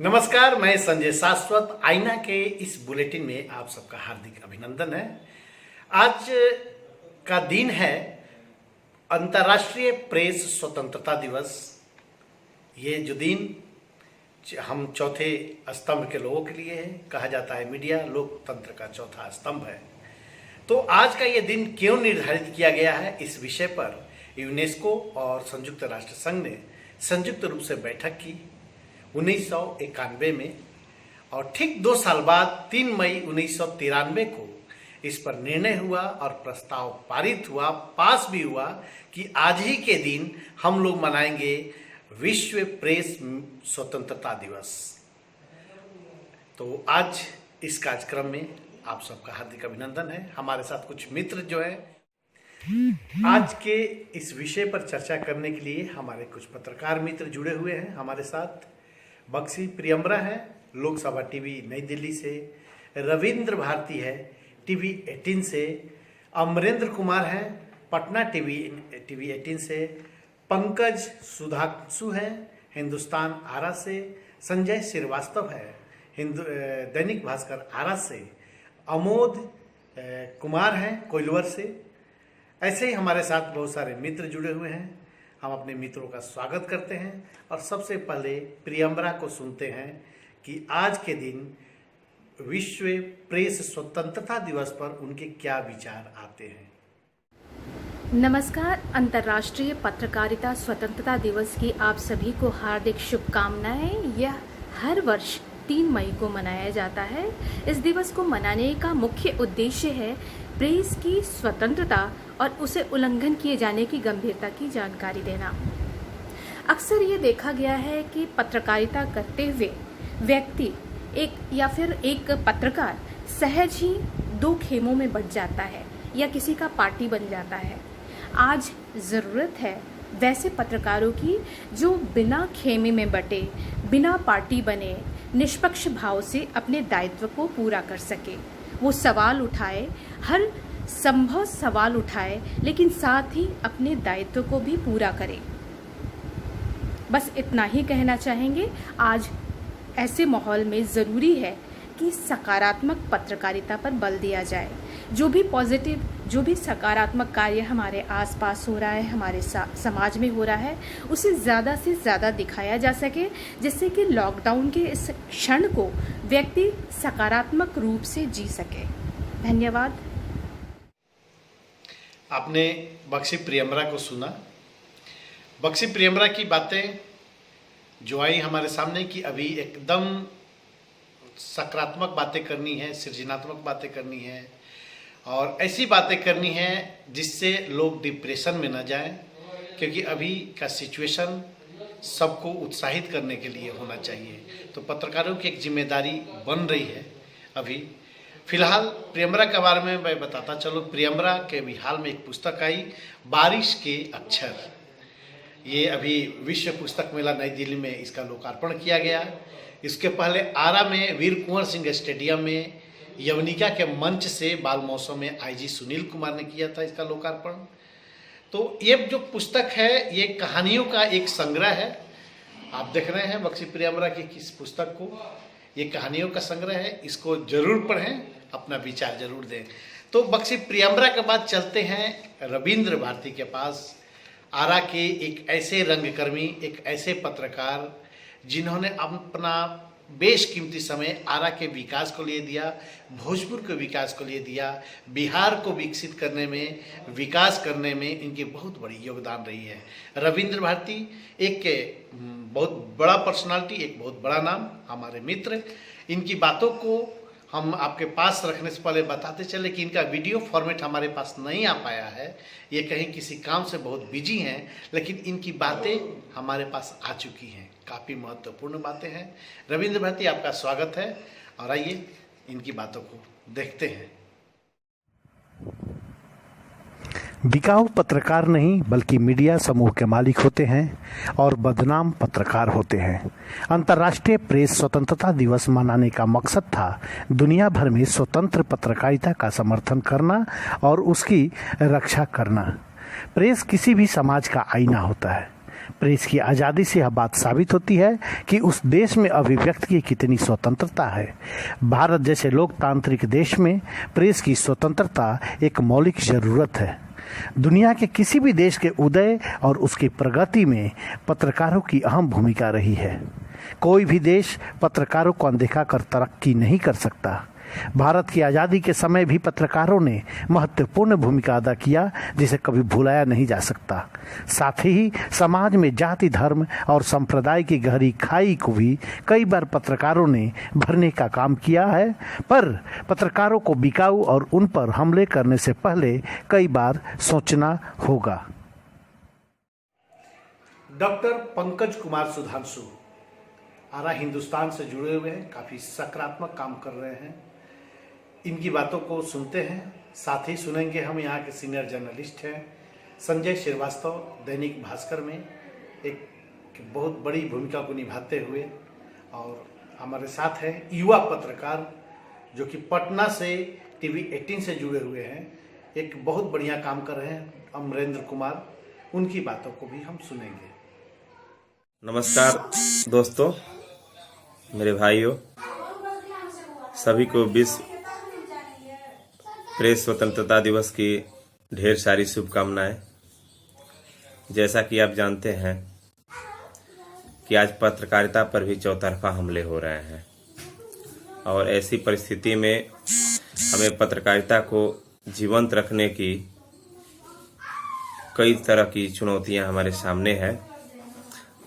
नमस्कार, मैं संजय शाश्वत। आईना के इस बुलेटिन में आप सबका हार्दिक अभिनंदन है। आज का दिन है अंतर्राष्ट्रीय प्रेस स्वतंत्रता दिवस। ये जो दिन हम चौथे स्तंभ के लोगों के लिए है। कहा जाता है मीडिया लोकतंत्र का चौथा स्तंभ है। तो आज का ये दिन क्यों निर्धारित किया गया है, इस विषय पर यूनेस्को और संयुक्त राष्ट्र संघ ने संयुक्त रूप से बैठक की 1991 में, और ठीक 2 साल बाद 3 मई 1993 को इस पर निर्णय हुआ और प्रस्ताव पारित हुआ, पास भी हुआ कि आज ही के दिन हम लोग मनाएंगे विश्व प्रेस स्वतंत्रता दिवस। तो आज इस कार्यक्रम में आप सबका हार्दिक अभिनंदन है। हमारे साथ कुछ मित्र जो है आज के इस विषय पर चर्चा करने के लिए हमारे कुछ पत्रकार मित्र जुड़े हुए हैं हमारे साथ। बक्सी प्रियम्बरा है, लोकसभा टीवी नई दिल्ली से। रविंद्र भारती है, टीवी 18 से। अमरेंद्र कुमार है, पटना टीवी 18 से। पंकज सुधांशु है, हिंदुस्तान आरा से। संजय श्रीवास्तव है, दैनिक भास्कर आरा से। अमोद कुमार हैं, कोइलवर से। ऐसे ही हमारे साथ बहुत सारे मित्र जुड़े हुए हैं। हम अपने मित्रों का स्वागत करते हैं और सबसे पहले प्रियम्बरा को सुनते हैं कि आज के दिन विश्व प्रेस स्वतंत्रता दिवस पर उनके क्या विचार आते हैं। नमस्कार। अंतर्राष्ट्रीय पत्रकारिता स्वतंत्रता दिवस की आप सभी को हार्दिक शुभकामनाएं। यह हर वर्ष 3 मई को मनाया जाता है। इस दिवस को मनाने का मुख्य उद्देश्य है प्रेस की स्वतंत्रता और उसे उल्लंघन किए जाने की गंभीरता की जानकारी देना। अक्सर ये देखा गया है कि पत्रकारिता करते हुए व्यक्ति एक पत्रकार सहज ही 2 खेमों में बंट जाता है या किसी का पार्टी बन जाता है। आज ज़रूरत है वैसे पत्रकारों की जो बिना खेमे में बटे, बिना पार्टी बने, निष्पक्ष भाव से अपने दायित्व को पूरा कर सके। वो सवाल उठाए, हर संभव सवाल उठाए, लेकिन साथ ही अपने दायित्व को भी पूरा करे। बस इतना ही कहना चाहेंगे। आज ऐसे माहौल में ज़रूरी है कि सकारात्मक पत्रकारिता पर बल दिया जाए। जो भी पॉजिटिव, जो भी सकारात्मक कार्य हमारे आसपास हो रहा है, हमारे समाज में हो रहा है, उसे ज़्यादा से ज़्यादा दिखाया जा सके, जिससे कि लॉकडाउन के इस क्षण को व्यक्ति सकारात्मक रूप से जी सके। धन्यवाद। आपने बक्सी प्रियम्बरा को सुना। बक्सी प्रियम्बरा की बातें जो आई हमारे सामने कि अभी एकदम सकारात्मक बातें करनी है, सृजनात्मक बातें करनी है और ऐसी बातें करनी है जिससे लोग डिप्रेशन में न जाएं, क्योंकि अभी का सिचुएशन सबको उत्साहित करने के लिए होना चाहिए। तो पत्रकारों की एक जिम्मेदारी बन रही है। अभी फिलहाल प्रियम्बरा के बारे में मैं बताता चलो। प्रियम्बरा के भी हाल में एक पुस्तक आई, बारिश के अक्षर। ये अभी विश्व पुस्तक मेला नई दिल्ली में इसका लोकार्पण किया गया। इसके पहले आरा में वीर कुंवर सिंह स्टेडियम में यवनिका के मंच से बाल मौसम में आईजी सुनील कुमार ने किया था इसका लोकार्पण। तो ये जो पुस्तक है ये कहानियों का एक संग्रह है। आप देख रहे हैं बक्सी प्रियम्बरा की किस पुस्तक को। ये कहानियों का संग्रह है, इसको जरूर पढ़ें, अपना विचार जरूर दें। तो बक्सी प्रियम्बरा के बाद चलते हैं रविंद्र भारती के पास। आरा के एक ऐसे रंगकर्मी, एक ऐसे पत्रकार जिन्होंने अपना बेशकीमती समय आरा के विकास को लिए दिया, भोजपुर के विकास को लिए दिया, बिहार को विकसित करने में, विकास करने में इनकी बहुत बड़ी योगदान रही है। रविंद्र भारती एक बहुत बड़ा पर्सनालिटी, एक बहुत बड़ा नाम, हमारे मित्र। इनकी बातों को हम आपके पास रखने से पहले बताते चले कि इनका वीडियो फॉर्मेट हमारे पास नहीं आ पाया है। ये कहीं किसी काम से बहुत बिजी हैं, लेकिन इनकी बातें हमारे पास आ चुकी हैं। काफ़ी महत्वपूर्ण बातें हैं। रविंद्र भारती, आपका स्वागत है और आइए इनकी बातों को देखते हैं। बिकाऊ पत्रकार नहीं बल्कि मीडिया समूह के मालिक होते हैं और बदनाम पत्रकार होते हैं। अंतर्राष्ट्रीय प्रेस स्वतंत्रता दिवस मनाने का मकसद था दुनिया भर में स्वतंत्र पत्रकारिता का समर्थन करना और उसकी रक्षा करना। प्रेस किसी भी समाज का आईना होता है। प्रेस की आज़ादी से यह बात साबित होती है कि उस देश में अभिव्यक्ति की कितनी स्वतंत्रता है। भारत जैसे लोकतांत्रिक देश में प्रेस की स्वतंत्रता एक मौलिक ज़रूरत है। दुनिया के किसी भी देश के उदय और उसकी प्रगति में पत्रकारों की अहम भूमिका रही है। कोई भी देश पत्रकारों को अनदेखा कर तरक्की नहीं कर सकता। भारत की आज़ादी के समय भी पत्रकारों ने महत्वपूर्ण भूमिका अदा किया, जिसे कभी भुलाया नहीं जा सकता। साथ ही समाज में जाति, धर्म और संप्रदाय की गहरी खाई को भी कई बार पत्रकारों ने भरने का काम किया है, पर पत्रकारों को बिकाऊ और उन पर हमले करने से पहले कई बार सोचना होगा। डॉक्टर पंकज कुमार सुधांशु आरा हिंदुस्तान से जुड़े हुए हैं, काफ़ी सकारात्मक काम कर रहे हैं। इनकी बातों को सुनते हैं। साथ ही सुनेंगे हम यहाँ के सीनियर जर्नलिस्ट हैं संजय श्रीवास्तव, दैनिक भास्कर में एक बहुत बड़ी भूमिका को निभाते हुए, और हमारे साथ हैं युवा पत्रकार जो कि पटना से टीवी 18 से जुड़े हुए हैं, एक बहुत बढ़िया काम कर रहे हैं, अमरेंद्र कुमार। उनकी बातों को भी हम सुनेंगे। नमस्कार दोस्तों, मेरे भाइयों, सभी को विश्व प्रेस स्वतंत्रता दिवस की ढेर सारी शुभकामनाएं। जैसा कि आप जानते हैं कि आज पत्रकारिता पर भी चौतरफा हमले हो रहे हैं, और ऐसी परिस्थिति में हमें पत्रकारिता को जीवंत रखने की कई तरह की चुनौतियां हमारे सामने हैं।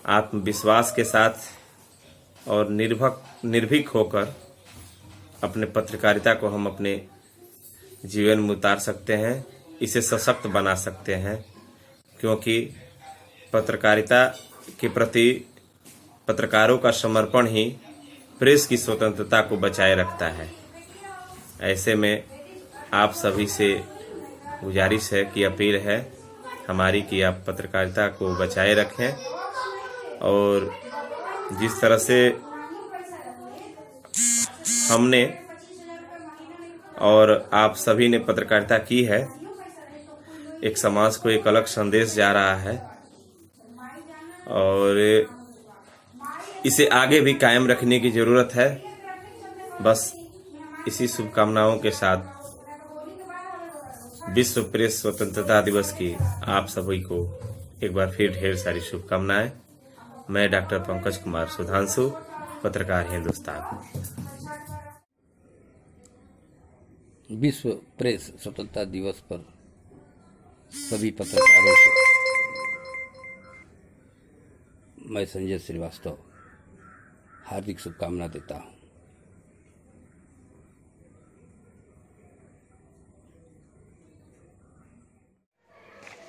आत्मविश्वास के साथ और निर्भीक होकर अपने पत्रकारिता को हम अपने जीवन में उतार सकते हैं, इसे सशक्त बना सकते हैं, क्योंकि पत्रकारिता के प्रति पत्रकारों का समर्पण ही प्रेस की स्वतंत्रता को बचाए रखता है। ऐसे में आप सभी से गुजारिश है कि अपील है हमारी कि आप पत्रकारिता को बचाए रखें, और जिस तरह से हमने और आप सभी ने पत्रकारिता की है, एक समाज को एक अलग संदेश जा रहा है, और इसे आगे भी कायम रखने की जरूरत है। बस इसी शुभकामनाओं के साथ विश्व प्रेस स्वतंत्रता दिवस की आप सभी को एक बार फिर ढेर सारी शुभकामनाएं। मैं डॉक्टर पंकज कुमार सुधांशु, पत्रकार हिंदुस्तान। विश्व प्रेस स्वतंत्रता दिवस पर सभी पत्रकारों को मैं संजय श्रीवास्तव हार्दिक शुभकामना देता हूँ।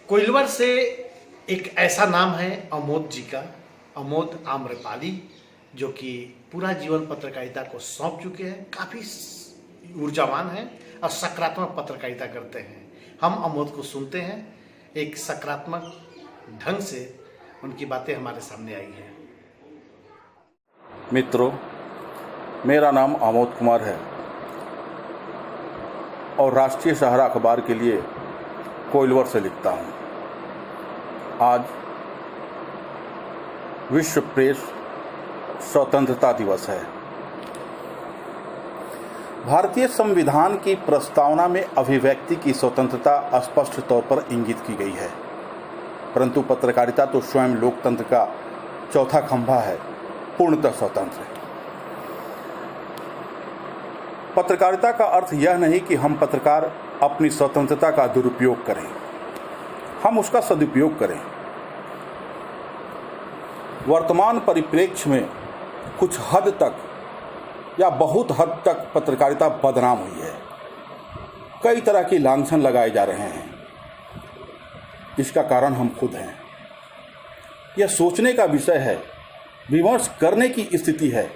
कोइलवर से एक ऐसा नाम है अमोद जी का, अमोद आम्रपाली, जो कि पूरा जीवन पत्रकारिता को सौंप चुके हैं, काफ़ी ऊर्जावान हैं और सकारात्मक पत्रकारिता करते हैं। हम अमोद को सुनते हैं, एक सकारात्मक ढंग से उनकी बातें हमारे सामने आई हैं। मित्रों, मेरा नाम अमोद कुमार है और राष्ट्रीय सहारा अखबार के लिए कोइलवर से लिखता हूँ। आज विश्व प्रेस स्वतंत्रता दिवस है। भारतीय संविधान की प्रस्तावना में अभिव्यक्ति की स्वतंत्रता स्पष्ट तौर पर इंगित की गई है, परंतु पत्रकारिता तो स्वयं लोकतंत्र का चौथा खंभा है, पूर्णतः स्वतंत्र है। पत्रकारिता का अर्थ यह नहीं कि हम पत्रकार अपनी स्वतंत्रता का दुरुपयोग करें, हम उसका सदुपयोग करें। वर्तमान परिप्रेक्ष्य में कुछ हद तक या बहुत हद तक पत्रकारिता बदनाम हुई है। कई तरह की लांछन लगाए जा रहे हैं। इसका कारण हम खुद हैं। यह सोचने का विषय है, विमर्श करने की स्थिति है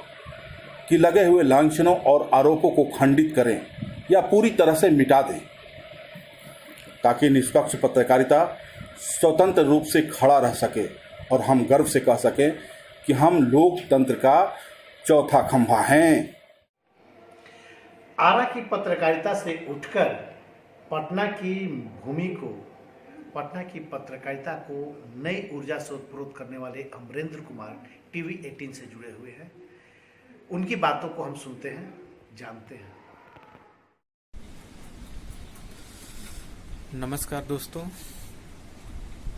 कि लगे हुए लांछनों और आरोपों को खंडित करें या पूरी तरह से मिटा दें, ताकि निष्पक्ष पत्रकारिता स्वतंत्र रूप से खड़ा रह सके और हम गर्व से कह सकें कि हम लोकतंत्र का चौथा खंभा हैं। आरा की पत्रकारिता से उठकर पटना की भूमि को पटना की पत्रकारिता को नई ऊर्जा से उत्प्रोत करने वाले अमरेंद्र कुमार टीवी 18 से जुड़े हुए हैं। उनकी बातों को हम सुनते हैं, जानते हैं। नमस्कार दोस्तों,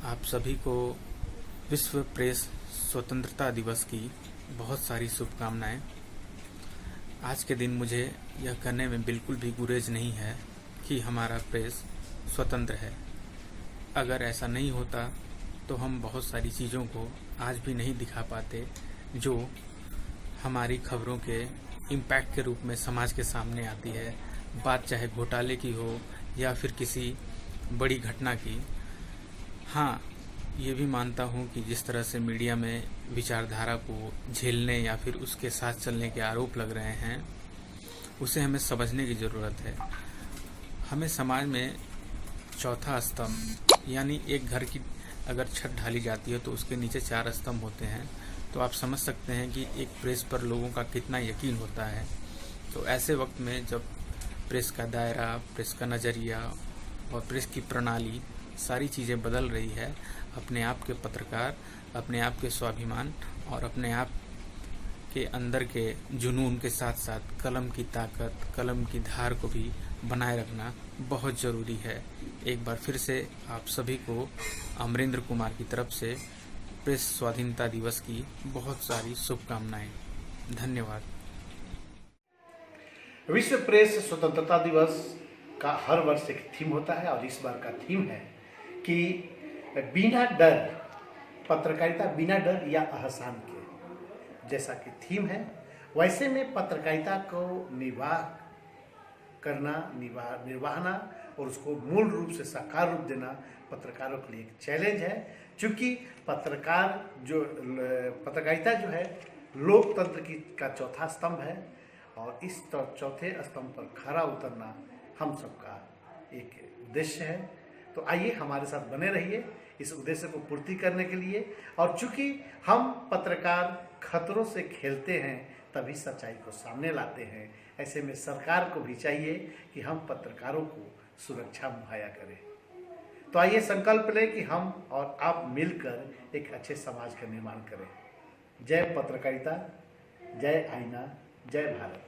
आप सभी को विश्व प्रेस स्वतंत्रता दिवस की बहुत सारी शुभकामनाएं। आज के दिन मुझे यह कहने में बिल्कुल भी गुरेज नहीं है कि हमारा प्रेस स्वतंत्र है। अगर ऐसा नहीं होता तो हम बहुत सारी चीज़ों को आज भी नहीं दिखा पाते जो हमारी खबरों के इम्पैक्ट के रूप में समाज के सामने आती है। बात चाहे घोटाले की हो या फिर किसी बड़ी घटना की। हाँ, ये भी मानता हूँ कि जिस तरह से मीडिया में विचारधारा को झेलने या फिर उसके साथ चलने के आरोप लग रहे हैं, उसे हमें समझने की ज़रूरत है। हमें समाज में चौथा स्तंभ, यानी एक घर की अगर छत ढाली जाती है तो उसके नीचे 4 स्तंभ होते हैं, तो आप समझ सकते हैं कि एक प्रेस पर लोगों का कितना यकीन होता है। तो ऐसे वक्त में जब प्रेस का दायरा, प्रेस का नज़रिया और प्रेस की प्रणाली सारी चीज़ें बदल रही है, अपने आप के पत्रकार, अपने आप के स्वाभिमान और अपने आप के अंदर के जुनून के साथ साथ कलम की ताकत, कलम की धार को भी बनाए रखना बहुत ज़रूरी है। एक बार फिर से आप सभी को अमरेंद्र कुमार की तरफ से प्रेस स्वाधीनता दिवस की बहुत सारी शुभकामनाएं। धन्यवाद। विश्व प्रेस स्वतंत्रता दिवस का हर वर्ष एक थीम होता है और इस बार का थीम है कि बिना डर, पत्रकारिता बिना डर या आसान के, जैसा कि थीम है वैसे में पत्रकारिता को निर्वाहना और उसको मूल रूप से साकार रूप देना पत्रकारों के लिए एक चैलेंज है। क्योंकि पत्रकारिता जो है लोकतंत्र का चौथा स्तंभ है और इस चौथे स्तंभ पर खरा उतरना हम सबका एक उद्देश्य है। तो आइए हमारे साथ बने रहिए इस उद्देश्य को पूर्ति करने के लिए। और चूंकि हम पत्रकार खतरों से खेलते हैं तभी सच्चाई को सामने लाते हैं, ऐसे में सरकार को भी चाहिए कि हम पत्रकारों को सुरक्षा मुहैया करें। तो आइए संकल्प लें कि हम और आप मिलकर एक अच्छे समाज का निर्माण करें। जय पत्रकारिता, जय आईना, जय भारत।